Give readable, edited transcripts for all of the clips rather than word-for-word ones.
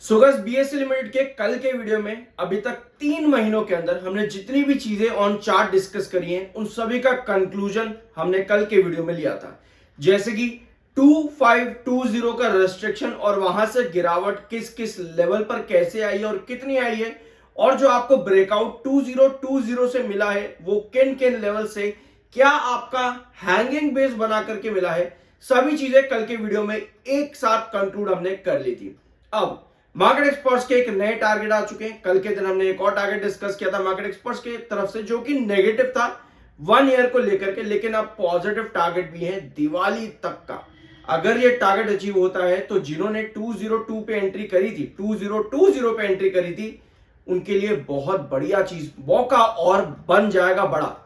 So guys BSc limited के कल के वीडियो में अभी तक 3 महीनों के अंदर हमने जितनी भी चीजें ऑन चार्ट डिस्कस करी हैं उन सभी का कंक्लूजन हमने कल के वीडियो में लिया था। जैसे कि 2520 का रेस्ट्रिक्शन और वहां से गिरावट किस किस लेवल पर कैसे आई है और कितनी आई है, और जो आपको ब्रेकआउट 2020 से मिला है वो किन किन लेवल से क्या आपका हैंगिंग बेस बना करके मिला है, सभी चीजें कल के वीडियो में एक साथ कंक्लूड हमने कर ली थी। अब मार्केट एक्सपर्ट्स के एक नए टारगेट आ चुके हैं। कल के दिन हमने एक और टारगेट डिस्कस किया था मार्केट एक्सपर्ट्स की तरफ से जो कि नेगेटिव था 1 ईयर को लेकर के, लेकिन अब पॉजिटिव टारगेट भी है दिवाली तक का। अगर ये टारगेट अचीव होता है तो जिन्होंने 202 पे एंट्री करी थी, 2020 पे एंट्री करी थी, उनके लिए बहुत बढ़िया चीज मौका और बन जाएगा बड़ा।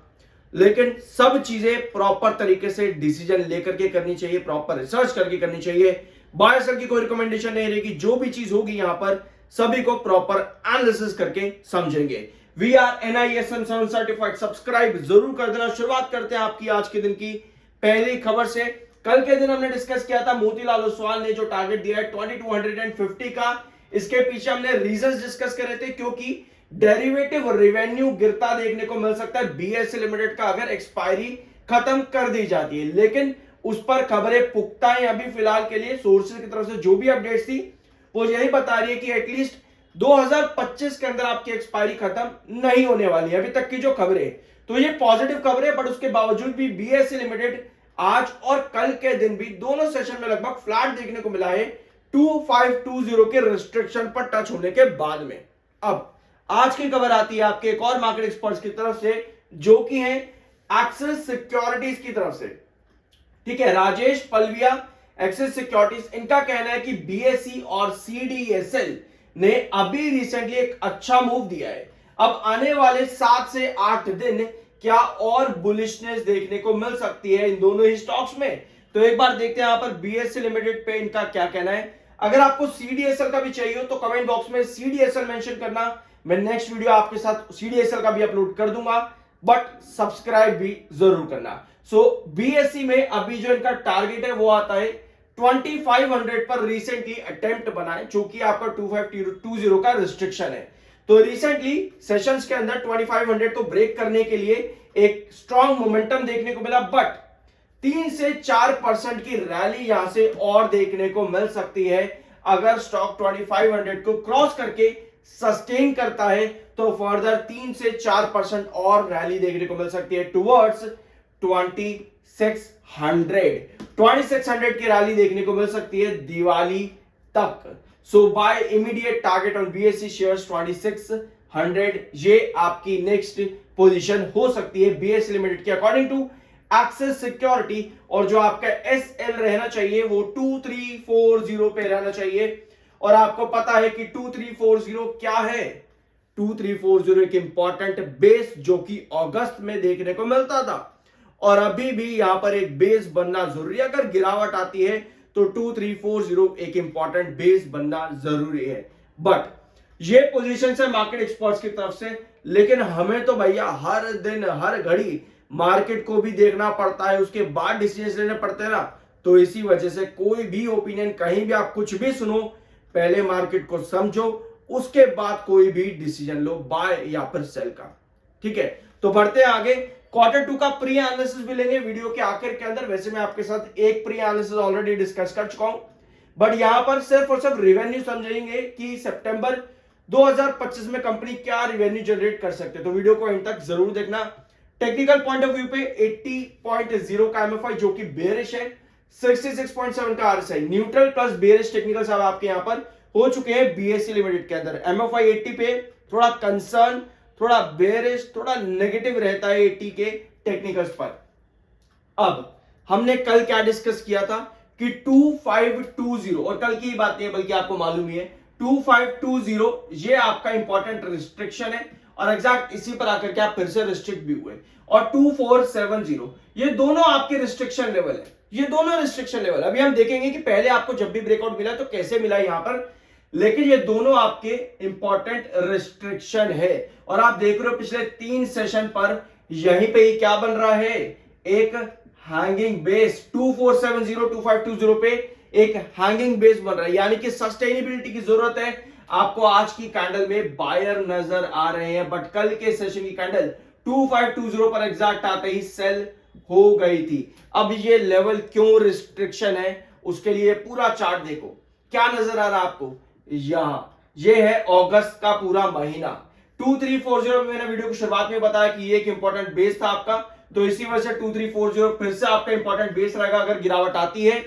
लेकिन सब चीजें प्रॉपर तरीके से डिसीजन लेकर के करनी चाहिए, प्रॉपर रिसर्च करके करनी चाहिए। बाय सेल की कोई रिकमेंडेशन नहीं रहेगी। जो भी चीज होगी यहां पर सभी को प्रॉपर एनालिसिस करके समझेंगे। We are NISM 7 certified, subscribe जरूर कर देना। शुरुआत करते हैं आपकी आज के दिन की पहली खबर से। कल के दिन हमने डिस्कस किया था मोतीलाल ओसवाल ने जो टारगेट दिया है 2250 का, इसके पीछे हमने रीजंस डिस्कस करे थे क्योंकि डेरिवेटिव रेवेन्यू गिरता देखने को मिल सकता है बीएससी लिमिटेड का अगर एक्सपायरी खत्म कर दी जाती है। लेकिन उस पर खबरें पुख्ता हैं अभी फिलहाल के लिए। सोर्सेज की तरफ से जो भी अपडेट्स थी वो यही बता रही है कि एटलीस्ट 2025 के अंदर आपकी एक्सपायरी खत्म नहीं होने वाली है, अभी तक की जो खबरें। तो ये पॉजिटिव खबर है, बट उसके बावजूद भी बीएससी लिमिटेड आज और कल के दिन भी दोनों सेशन में लगभग फ्लैट देखने को मिला है 2520 के रिस्ट्रिक्शन पर टच होने के बाद में। अब आज की खबर आती है आपके एक और मार्केट एक्सपर्ट्स की तरफ से जो कि है एक्सिस सिक्योरिटीज की तरफ से। ठीक है, राजेश पलविया, एक्सिस सिक्योरिटीज, इनका कहना है कि बीएसई और सीडीएसएल ने अभी रिसेंटली एक अच्छा मूव दिया है। अब आने वाले 7 से 8 दिन क्या और बुलिशनेस देखने को मिल सकती है इन दोनों ही स्टॉक्स में, तो एक बार देखते हैं यहां पर बीएसई लिमिटेड पे इनका क्या कहना है। अगर आपको सीडीएसएल का भी चाहिए हो तो कमेंट बॉक्स में सीडीएसएल मेंशन करना, मैं नेक्स्ट वीडियो आपके साथ सीडीएसएल का भी अपलोड कर दूंगा, बट सब्सक्राइब भी जरूर करना। सो बीएससी में अभी जो इनका टारगेट है वो आता है 2500 पर रिसेंटली अटेम्प्ट बनाए, जो कि आपका 2520 का रिस्ट्रिक्शन है। तो रिसेंटली सेशंस के अंदर 2500 को ब्रेक करने के लिए एक स्ट्रॉन्ग मोमेंटम देखने को मिला, बट 3 से 4% की रैली यहां से और देखने को मिल सकती है। अगर स्टॉक 2500 को क्रॉस करके सस्टेन करता है तो फर्दर 3 से 4% और रैली देखने को मिल सकती है टुवर्ड्स 2600 की रैली देखने को मिल सकती है दिवाली तक। So buy immediate target on BSC shares 2600, ये आपकी नेक्स्ट पोजीशन हो सकती है बीएससी लिमिटेड की अकॉर्डिंग टू एक्सिस सिक्योरिटी। और जो आपका एसएल रहना चाहिए वो 2340 पे रहना चाहिए। और आपको पता है कि 2340 क्या है, 2340 एक इंपॉर्टेंट बेस जो कि अगस्त में देखने को मिलता था, और अभी भी यहां पर एक बेस बनना जरूरी है। अगर गिरावट आती है तो 2340 एक इंपॉर्टेंट बेस बनना जरूरी है। बट ये पोजीशन है मार्केट एक्सपर्ट्स की तरफ से, लेकिन हमें तो भैया हर दिन हर घड़ी मार्केट को भी देखना पड़ता है, उसके बाद डिसीजन लेने पड़ते हैं ना। तो इसी वजह से कोई भी ओपिनियन कहीं भी आप कुछ भी सुनो, पहले मार्केट को समझो, उसके बाद कोई भी डिसीजन लो बाय या फिर सेल का। ठीक है, तो बढ़ते हैं आगे। Q2 का प्री एनालिसिस भी लेंगे वीडियो के आखिर के अंदर। वैसे मैं आपके साथ एक प्री एनालिसिस ऑलरेडी डिस्कस कर चुका हूं, बट यहां पर सिर्फ और सिर्फ रेवेन्यू समझेंगे कि सितंबर 2025 में कंपनी क्या रेवेन्यू जनरेट कर सकते हैं। तो वीडियो को एंड तक जरूर देखना। टेक्निकल पॉइंट ऑफ व्यू पे 80.0 का एमएफआई जो कि बेरिश है, 66.7 का RSI, neutral plus bearish technical सब आपके यहां पर हो चुके हैं बीएससी लिमिटेड के अंदर। एमएफआई 80 पे थोड़ा कंसर्न, थोड़ा बेरिश, थोड़ा नेगेटिव रहता है 80 के टेक्निकल्स पर। अब हमने कल क्या डिस्कस किया था कि 2520, और कल की बात नहीं है बल्कि आपको मालूम ही है, 2520 ये आपका इंपॉर्टेंट रिस्ट्रिक्शन है, और एग्जैक्ट इसी पर आकर के आप फिर से रिस्ट्रिक्ट भी हुए। और 2470 ये दोनों आपके रिस्ट्रिक्शन लेवल है, ये दोनों रिस्ट्रिक्शन लेवल। अभी हम देखेंगे कि पहले आपको जब भी ब्रेकआउट मिला तो कैसे मिला यहां पर, लेकिन ये दोनों आपके इंपॉर्टेंट रिस्ट्रिक्शन है। और आप देख रहे हो पिछले 3 सेशन पर यहीं पे ही क्या बन रहा है, एक हैंगिंग बेस 2470 2520 पे एक हैंगिंग बेस बन रहा है, यानी कि सस्टेनेबिलिटी की जरूरत है आपको। आज की कैंडल में बायर नजर आ रहे हैं, बट कल के सेशन की कैंडल 2520 पर एग्जैक्ट आते ही सेल हो गई थी। अब ये लेवल क्यों रिस्ट्रिक्शन है, उसके लिए पूरा चार्ट देखो। क्या नजर आ रहा है आपको? यहां ये है अगस्त का पूरा महीना। 2340 में मैंने वीडियो की शुरुआत में बताया कि ये एक इंपॉर्टेंट बेस था आपका, तो इसी वजह से 2340 फिर से आपका इंपॉर्टेंट बेस रहेगा। अगर गिरावट आती है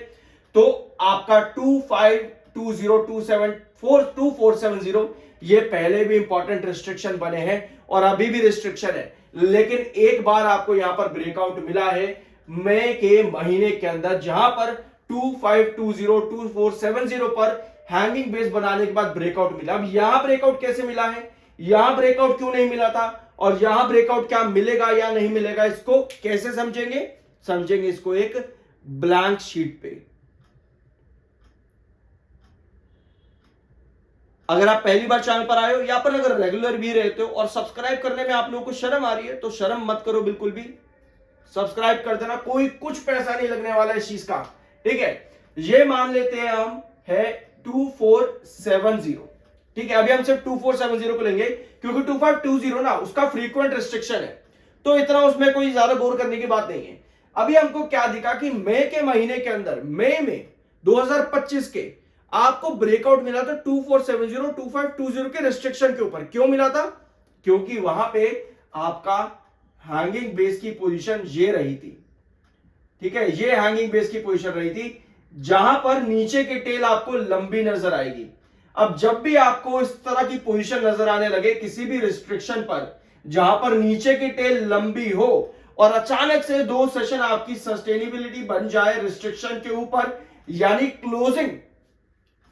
तो आपका 2520274247 ये पहले भी इंपॉर्टेंट रिस्ट्रिक्शन बने हैं और अभी भी रिस्ट्रिक्शन है, लेकिन एक बार आपको यहां पर ब्रेकआउट मिला है मई के महीने के अंदर, जहां पर 25202470 पर हैंगिंग बेस बनाने के बाद ब्रेकआउट मिला। अब यहां ब्रेकआउट कैसे मिला है, यहां ब्रेकआउट क्यों नहीं मिला था, और यहां ब्रेकआउट क्या मिलेगा या नहीं मिलेगा, इसको कैसे समझेंगे? समझेंगे इसको एक ब्लैंक शीट पे। अगर आप पहली बार चैनल पर आए हो या पर अगर रेगुलर भी रहते हो और सब्सक्राइब करने में आप लोगों को शर्म आ रही है तो शर्म मत करो, बिल्कुल भी सब्सक्राइब कर देना, कोई कुछ पैसा नहीं लगने वाला है इस चीज का, ठीक है। ये मान लेते हैं हम है 2470, ठीक है। अभी हम सिर्फ 2470 को लेंगे क्योंकि 2520 ना उसका फ्रीक्वेंट रिस्ट्रिक्शन है, तो इतना उसमें कोई ज्यादा बोर करने की बात नहीं है। अभी हमको क्या दिखा कि मई के महीने के अंदर, मई में 2025 के आपको ब्रेकआउट मिला था 2470 2520 के रिस्ट्रिक्शन के ऊपर। क्यों मिला था? क्योंकि वहां पे आपका हैंगिंग बेस की पोजीशन ये रही थी, ठीक है। ये हैंगिंग बेस की पोजीशन रही थी जहां पर नीचे की टेल आपको लंबी नजर आएगी। अब जब भी आपको इस तरह की पोजीशन नजर आने लगे किसी भी रिस्ट्रिक्शन पर, जहां पर नीचे की टेल लंबी हो और अचानक से दो सेशन आपकी सस्टेनेबिलिटी बन जाए रिस्ट्रिक्शन के ऊपर, यानी क्लोजिंग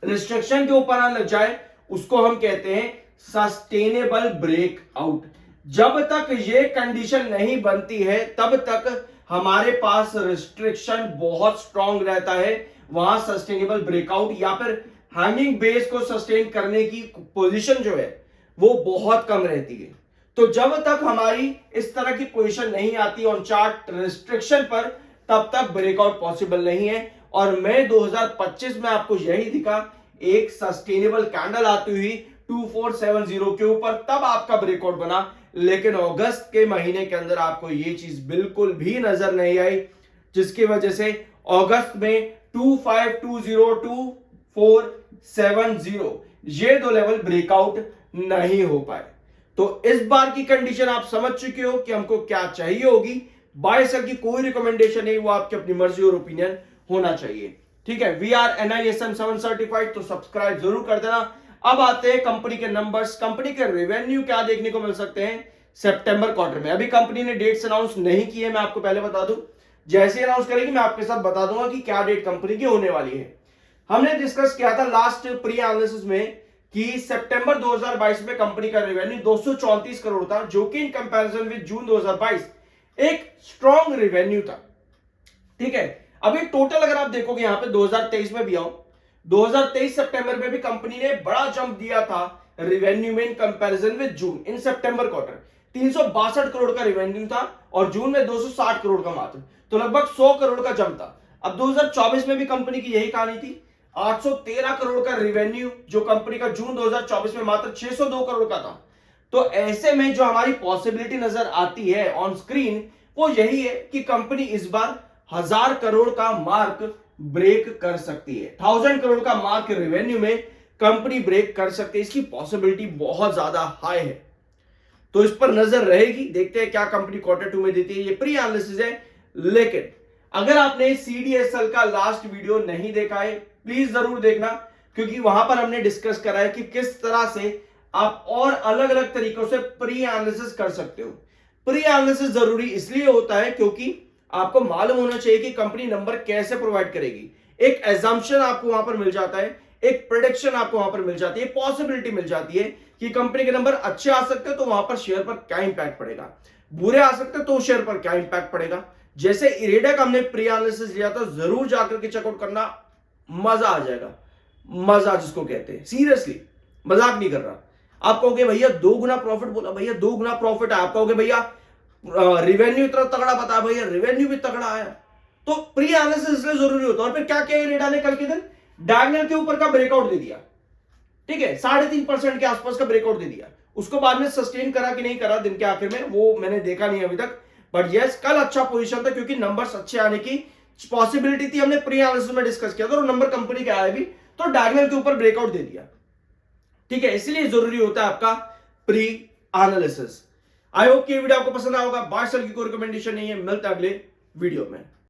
रिस्ट्रिक्शन के ऊपर आने लग जाए, उसको हम कहते हैं सस्टेनेबल ब्रेकआउट। जब तक ये कंडीशन नहीं बनती है तब तक हमारे पास रिस्ट्रिक्शन बहुत स्ट्रांग रहता है, वहां सस्टेनेबल ब्रेकआउट या फिर हैंगिंग बेस को सस्टेन करने की पोजीशन जो है वो बहुत कम रहती है। तो जब तक हमारी इस तरह की पोजीशन नहीं आती ऑन चार्ट रिस्ट्रिक्शन पर, तब तक ब्रेकआउट पॉसिबल नहीं है। और मई 2025 में आपको यही दिखा, एक सस्टेनेबल कैंडल आती हुई 2470 के ऊपर, तब आपका ब्रेकआउट बना। लेकिन अगस्त के महीने के अंदर आपको ये चीज बिल्कुल भी नजर नहीं आई, जिसकी वजह से अगस्त में 25202470 ये दो लेवल ब्रेकआउट नहीं हो पाए। तो इस बार की कंडीशन आप समझ चुके हो कि हमको क्या चाहिए होगी। बाय सेल की कोई रिकमेंडेशन नहीं, वो आपकी अपनी मर्जी और ओपिनियन होना चाहिए, ठीक है। वी आर NISM 7 सर्टिफाइड, तो सब्सक्राइब जरूर कर देना। अब आते हैं कंपनी के नंबर्स। कंपनी के रेवेन्यू क्या देखने को मिल सकते हैं सितंबर क्वार्टर में। अभी कंपनी ने डेट्स अनाउंस नहीं की है, मैं आपको पहले बता दूं, जैसे ही अनाउंस करेगी मैं आपके साथ बता दूंगा कि क्या डेट कंपनी की होने वाली है। हमने डिस्कस किया था लास्ट प्री एनालिसिस में कि सितंबर 2022 में कंपनी का रेवेन्यू 234 करोड़ था, जो कि इन कंपैरिजन विद जून 2022 एक स्ट्रॉन्ग रेवेन्यू था, ठीक है। अभी टोटल अगर आप देखोगे यहां पे 2023 में भी आओ, 2023 सितंबर में भी कंपनी ने बड़ा जंप दिया था रेवेन्यू में in comparison with June. In September quarter 362 crore का रेवेन्यू था और जून में 260 करोड़ का मात्र, तो लगभग 100 करोड़ का जंप था। अब 2024 में भी कंपनी की यही कहानी थी, 813 करोड़ का रेवेन्यू, जो कंपनी का जून 2024 में मात्र 602 करोड़ का था। तो ऐसे में जो हमारी पॉसिबिलिटी नजर आती है ऑन स्क्रीन वो यही है कि कंपनी इस बार 1000 करोड़ का मार्क ब्रेक कर सकती है। 1000 करोड़ का मार्क रेवेन्यू में कंपनी ब्रेक कर सकती है, इसकी पॉसिबिलिटी बहुत ज्यादा हाई है। तो इस पर नजर रहेगी, देखते हैं क्या कंपनी क्वार्टर 2 में देती है। ये प्री एनालिसिस है, लेकिन अगर आपने CDSL का लास्ट वीडियो नहीं देखा है प्लीज जरूर देखना, क्योंकि वहां पर हमने डिस्कस करा है कि किस तरह से आप और अलग अलग तरीकों से प्री एनालिसिस कर सकते हो। प्री एनालिसिस जरूरी इसलिए होता है क्योंकि आपको मालूम होना चाहिए कि कंपनी नंबर कैसे प्रोवाइड करेगी। एक एजम्पशन आपको वहां पर मिल जाता है, एक प्रेडिक्शन आपको वहां पर मिल जाती है, पॉसिबिलिटी मिल जाती है कि कंपनी के नंबर अच्छे आ सकते हैं तो वहां पर शेयर पर क्या इंपैक्ट पड़ेगा, बुरे आ सकते हैं तो शेयर पर क्या इंपैक्ट पड़ेगा। जैसे इरेडा का हमने प्री एनालिसिस लिया था, जरूर जाकर के चेकआउट करना, मजा आ जाएगा। मजा जिसको कहते हैं, सीरियसली मजाक नहीं कर रहा। आप कहोगे भैया 2 गुना प्रॉफिट बोला, भैया 2 गुना प्रॉफिट है। आप कहोगे भैया रेवेन्यू इतना तगड़ा बताया, भैया रेवेन्यू भी तगड़ा आया। तो प्री एनालिसिस इसलिए जरूरी होता है। और फिर क्या क्या रेट आने कल के दिन, डायगोनल के ऊपर का ब्रेकआउट दे दिया, ठीक है, 3.5% के आसपास का ब्रेकआउट दे दिया। उसको बाद में सस्टेन करा कि नहीं करा दिन के आखिर में, वो मैंने देखा नहीं अभी तक, बट यस कल अच्छा पोजीशन था क्योंकि नंबर्स अच्छे आने की पॉसिबिलिटी थी। हमने प्री एनालिसिस में डिस्कस किया था और नंबर कंपनी के आए भी, तो डायगोनल के ऊपर ब्रेकआउट दे दिया, ठीक है। इसलिए जरूरी होता है आपका प्री एनालिसिस। आई होप कि ये वीडियो आपको पसंद आया होगा। बाय सेल की कोई रिकमेंडेशन नहीं है, मिलता है अगले वीडियो में।